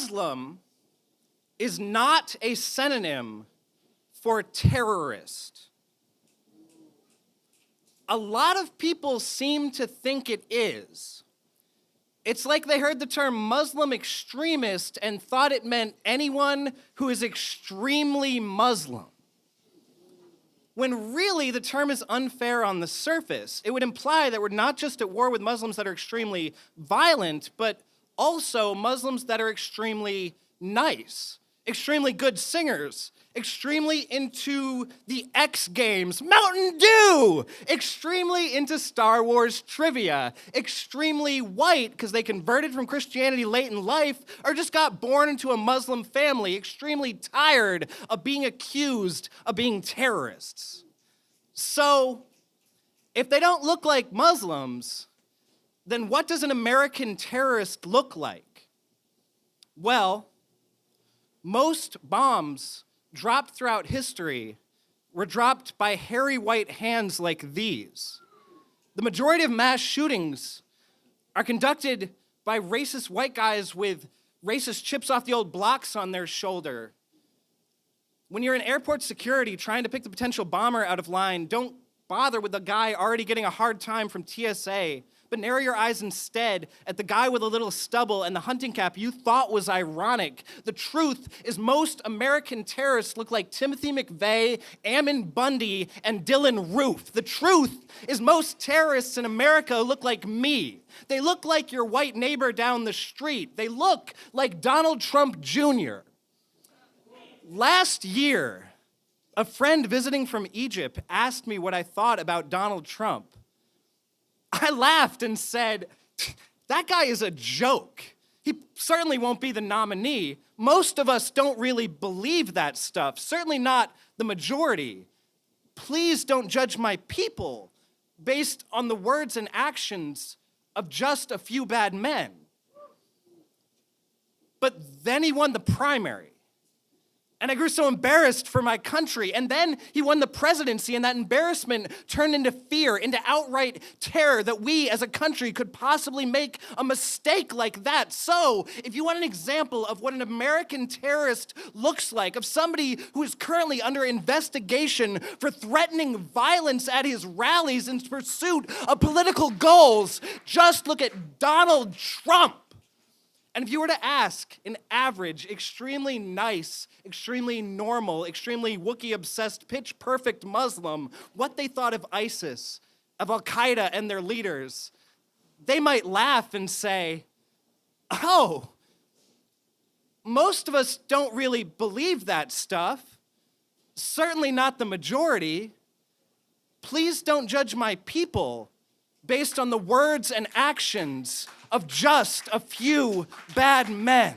Muslim is not a synonym for terrorist. A lot of people seem to think it is. It's like they heard the term Muslim extremist and thought it meant anyone who is extremely Muslim. When really the term is unfair on the surface. It would imply that we're not just at war with Muslims that are extremely violent, but also Muslims that are extremely nice, extremely good singers, extremely into the X Games, Mountain Dew, extremely into Star Wars trivia, extremely white because they converted from Christianity late in life or just got born into a Muslim family, extremely tired of being accused of being terrorists. So, if they don't look like Muslims, then what does an American terrorist look like? Well, most bombs dropped throughout history were dropped by hairy white hands like these. The majority of mass shootings are conducted by racist white guys with racist chips off the old blocks on their shoulder. When you're in airport security trying to pick the potential bomber out of line, don't bother with the guy already getting a hard time from TSA, but narrow your eyes instead at the guy with a little stubble and the hunting cap you thought was ironic. The truth is most American terrorists look like Timothy McVeigh, Ammon Bundy, and Dylan Roof. The truth is most terrorists in America look like me. They look like your white neighbor down the street. They look like Donald Trump Jr. Last year, a friend visiting from Egypt asked me what I thought about Donald Trump. I laughed and said, that guy is a joke. He certainly won't be the nominee. Most of us don't really believe that stuff, certainly not the majority. Please don't judge my people based on the words and actions of just a few bad men. But then he won the primary. And I grew so embarrassed for my country. And then he won the presidency, and that embarrassment turned into fear, into outright terror that we as a country could possibly make a mistake like that. So, if you want an example of what an American terrorist looks like, of somebody who is currently under investigation for threatening violence at his rallies in pursuit of political goals, just look at Donald Trump. And if you were to ask an average, extremely nice, extremely normal, extremely Wookiee-obsessed, pitch-perfect Muslim what they thought of ISIS, of Al-Qaeda and their leaders, they might laugh and say, oh, most of us don't really believe that stuff. Certainly not the majority. Please don't judge my people based on the words and actions of just a few bad men.